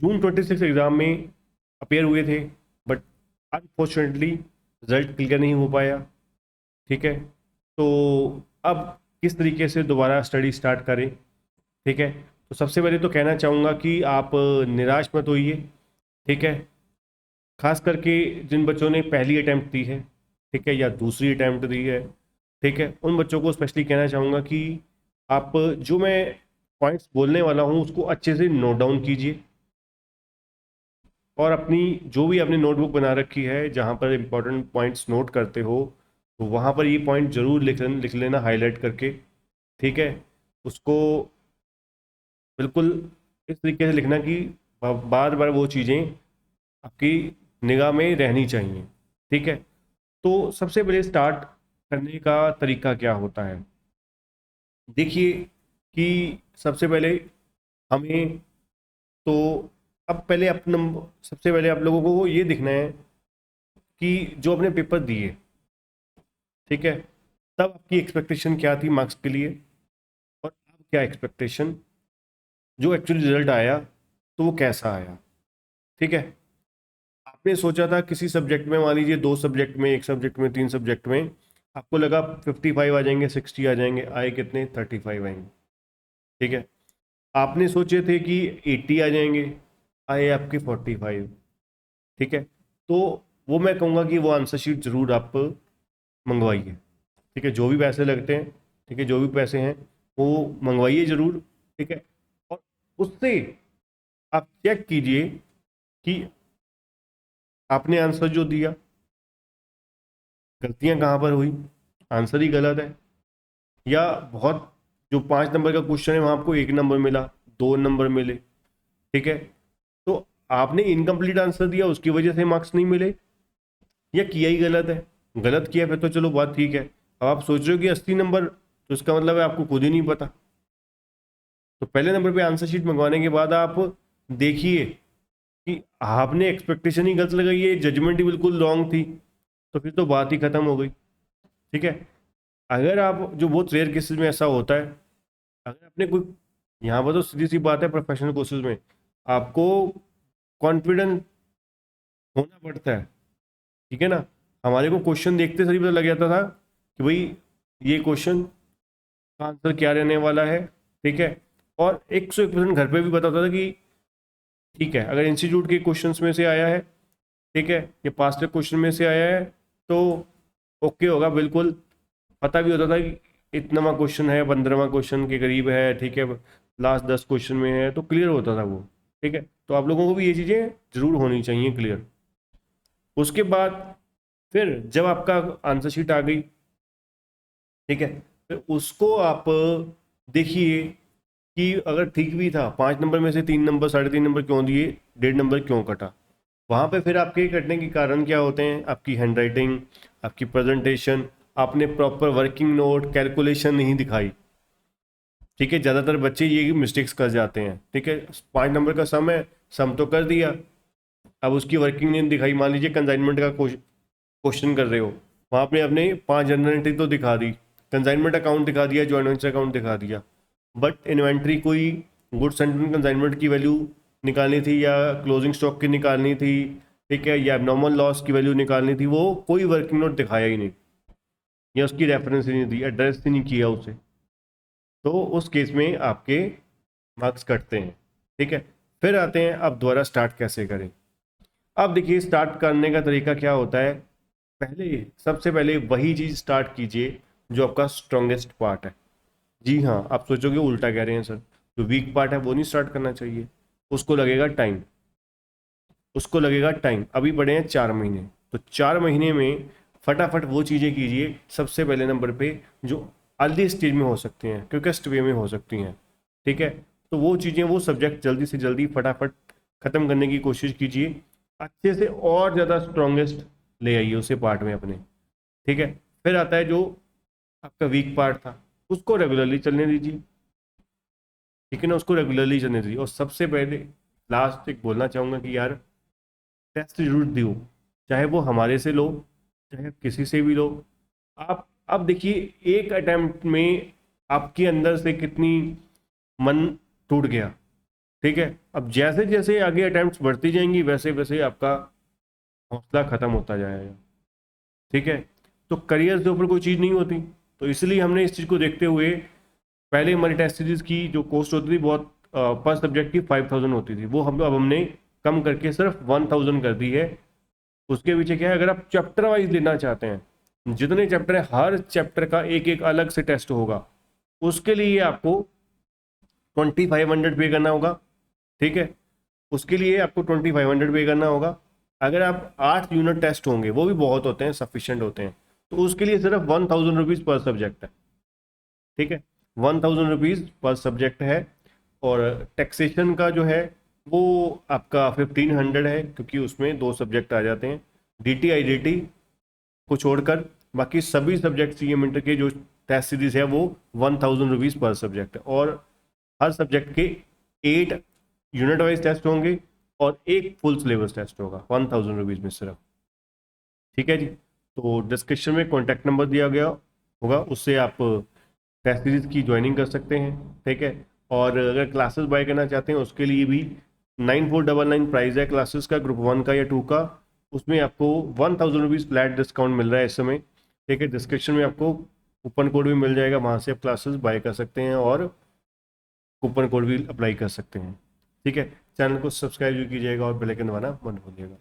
जून 26 exam में appear हुए थे, बट अनफॉर्चुनेटली रिजल्ट क्लियर नहीं हो पाया। ठीक है, तो अब किस तरीके से दोबारा स्टडी स्टार्ट करें। ठीक है, तो सबसे पहले तो कहना चाहूँगा कि आप निराश मत होइए। ठीक है, खास करके जिन बच्चों ने पहली अटैम्प्ट दी है, ठीक है, या दूसरी अटैम्प्ट दी है, ठीक है, उन बच्चों को स्पेशली कहना चाहूँगा कि आप जो मैं पॉइंट्स बोलने वाला हूँ उसको अच्छे से नोट डाउन कीजिए, और अपनी जो भी आपने नोटबुक बना रखी है जहाँ पर इंपॉर्टेंट पॉइंट्स नोट करते हो, तो वहाँ पर ये पॉइंट जरूर लिख लेना हाईलाइट करके। ठीक है, उसको बिल्कुल इस तरीके से लिखना कि बार बार वो चीज़ें आपकी निगाह में रहनी चाहिए। ठीक है, तो सबसे पहले स्टार्ट करने का तरीका क्या होता है, देखिए कि सबसे पहले हमें तो अब पहले अपना सबसे पहले आप लोगों को ये दिखना है कि जो अपने पेपर दिए, ठीक है, तब आपकी एक्सपेक्टेशन क्या थी मार्क्स के लिए, और अब क्या एक्सपेक्टेशन, जो एक्चुअली रिजल्ट आया तो वो कैसा आया। ठीक है, आपने सोचा था किसी सब्जेक्ट में, मान लीजिए 2 सब्जेक्ट में, 1 सब्जेक्ट में, 3 सब्जेक्ट में आपको लगा 55 आ जाएंगे, 60 आ जाएंगे, आए कितने, 35 आएंगे। ठीक है, आपने सोचे थे कि 80 आ जाएंगे, आए आपके 45। ठीक है, तो वो मैं कहूँगा कि वो आंसर शीट जरूर आप मंगवाइए। ठीक है, जो भी पैसे लगते हैं, ठीक है, जो भी पैसे हैं वो मंगवाइए जरूर। ठीक है, और उससे आप चेक कीजिए कि आपने आंसर जो दिया, गलतियां कहाँ पर हुई, आंसर ही गलत है, या बहुत जो 5 नंबर का क्वेश्चन है वहां आपको 1 नंबर मिला, 2 नंबर मिले। ठीक है, तो आपने इनकम्प्लीट आंसर दिया उसकी वजह से मार्क्स नहीं मिले, या किया ही गलत है। गलत किया फिर तो चलो बात ठीक है, अब आप सोच रहे हो कि 80 नंबर, तो इसका मतलब है आपको खुद ही नहीं पता। तो पहले नंबर पे आंसर शीट मंगवाने के बाद आप देखिए कि आपने एक्सपेक्टेशन ही गलत लगाई है, जजमेंट ही बिल्कुल रॉन्ग थी, तो फिर तो बात ही खत्म हो गई। ठीक है, अगर आप, जो बहुत रेयर केसेस में ऐसा होता है, अगर आपने कोई, यहाँ पर तो सीधी सी बात है, प्रोफेशनल कोर्सेज में आपको कॉन्फिडेंट होना पड़ता है। ठीक है ना, हमारे को क्वेश्चन देखते सही पता लग जाता था कि भाई ये क्वेश्चन का आंसर क्या रहने वाला है। ठीक है, और 101% घर पे भी पता होता था कि ठीक है, अगर इंस्टीट्यूट के क्वेश्चंस में से आया है, ठीक है, ये पास्ट के क्वेश्चन में से आया है, तो ओके होगा बिल्कुल। पता भी होता था कि इतनावा क्वेश्चन है, 15वां क्वेश्चन के करीब है, ठीक है, लास्ट 10 क्वेश्चन में है, तो क्लियर होता था वो। ठीक है, तो आप लोगों को भी ये चीज़ें जरूर होनी चाहिए क्लियर। उसके बाद फिर जब आपका आंसर शीट आ गई, ठीक है, फिर उसको आप देखिए कि अगर ठीक भी था, 5 नंबर में से 3 नंबर, 3.5 नंबर क्यों दिए, 1.5 नंबर क्यों कटा, वहां पे फिर आपके कटने के कारण क्या होते हैं, आपकी हैंडराइटिंग, आपकी प्रेजेंटेशन, आपने प्रॉपर वर्किंग नोट कैलकुलेशन नहीं दिखाई। ठीक है, ज़्यादातर बच्चे ये मिस्टेक्स कर जाते हैं। ठीक है, 5 नंबर का सम है, सम तो कर दिया, अब उसकी वर्किंग नहीं दिखाई। मान लीजिए कंसाइनमेंट का क्वेश्चन कर रहे हो, वहाँ आपने अपने 5 जनरल एंट्री तो दिखा दी, कंसाइनमेंट अकाउंट दिखा दिया, जॉइंट वेंचर अकाउंट दिखा दिया, बट इन्वेंट्री कोई गुड्स एंड कंसाइनमेंट की वैल्यू निकालनी थी, या क्लोजिंग स्टॉक की निकालनी थी, ठीक है, या नॉर्मल लॉस की वैल्यू निकालनी थी, वो कोई वर्किंग नोट दिखाया ही नहीं, या उसकी रेफरेंस ही नहीं दी, एड्रेस ही नहीं किया उसे, तो उस केस में आपके मार्क्स कटते हैं। ठीक है, फिर आते हैं अब दोबारा स्टार्ट कैसे करें। अब देखिए स्टार्ट करने का तरीका क्या होता है, पहले सबसे पहले वही चीज़ स्टार्ट कीजिए जो आपका स्ट्रॉन्गेस्ट पार्ट है। जी हाँ, आप सोचोगे उल्टा कह रहे हैं सर, जो वीक पार्ट है वो नहीं स्टार्ट करना चाहिए, उसको लगेगा टाइम, उसको लगेगा टाइम। अभी पड़े हैं 4 महीने, तो 4 महीने में फटाफट वो चीज़ें कीजिए सबसे पहले नंबर पे जो अर्ली स्टेज में हो सकती हैं, क्विकेस्ट वे में हो सकती हैं। ठीक है, तो वो चीज़ें, वो सब्जेक्ट जल्दी से जल्दी फटाफट ख़त्म करने की कोशिश कीजिए, अच्छे से और ज़्यादा स्ट्रॉन्गेस्ट ले आइए उसे पार्ट में अपने। ठीक है, फिर आता है जो आपका वीक पार्ट था, उसको रेगुलरली चलने दीजिए। ठीक है ना, उसको रेगुलरली चलने दीजिए। और सबसे पहले लास्ट एक बोलना चाहूँगा कि यार टेस्ट जरूर दो, चाहे वो हमारे से लो, चाहे किसी से भी लो। आप अब देखिए एक अटेम्प्ट में आपके अंदर से कितनी मन टूट गया, ठीक है, अब जैसे जैसे आगे अटेम्प्ट्स बढ़ती जाएंगी वैसे वैसे आपका हौसला खत्म होता जाएगा। ठीक है, तो करियर के ऊपर कोई चीज़ नहीं होती, तो इसलिए हमने इस चीज़ को देखते हुए पहले हमारी टेस्ट सीरीज की जो कॉस्ट होती थी बहुत पर सब्जेक्ट की 5000 होती थी, वो हम अब हमने कम करके सिर्फ 1000 कर दी है। उसके पीछे क्या है, अगर आप चैप्टर वाइज लेना चाहते हैं, जितने चैप्टर है हर चैप्टर का एक एक अलग से टेस्ट होगा, उसके लिए आपको 2500 पे करना होगा। ठीक है, उसके लिए आपको 2500 पे करना होगा। अगर आप 8 यूनिट टेस्ट होंगे, वो भी बहुत होते हैं, सफिशिएंट होते हैं, तो उसके लिए सिर्फ 1000 रुपीज़ पर सब्जेक्ट है। ठीक है, 1000 रुपीज़ पर सब्जेक्ट है। और टैक्सेशन का जो है वो आपका 1500 है, क्योंकि उसमें 2 सब्जेक्ट आ जाते हैं, D T I D T को छोड़कर बाकी सभी सब्जेक्ट सी एम इंटर के जो टेस्ट सीरीज है वो 1000 रुपीज़ पर सब्जेक्ट है। और हर सब्जेक्ट के 8 यूनिट वाइज टेस्ट होंगे और एक फुल सिलेबस टेस्ट होगा 1000 रुपीज़ में सिर्फ। ठीक है जी, तो डिस्क्रिप्शन में कॉन्टैक्ट नंबर दिया गया होगा, उससे आप टेस्ट सीरीज की ज्वाइनिंग कर सकते हैं। ठीक है, और अगर क्लासेस बाय करना चाहते हैं उसके लिए भी 9499 प्राइस है क्लासेस का, ग्रुप 1 का या 2 का। उसमें आपको 1000 रुपीज़ फ्लैट डिस्काउंट मिल रहा है इस समय। ठीक है, डिस्क्रिप्शन में आपको कूपन कोड भी मिल जाएगा, वहाँ से आप क्लासेस बाय कर सकते हैं और कूपन कोड भी अप्लाई कर सकते हैं। ठीक है, चैनल को सब्सक्राइब भी कीजिएगा और बेल आइकन दबाना मत भूलिएगा।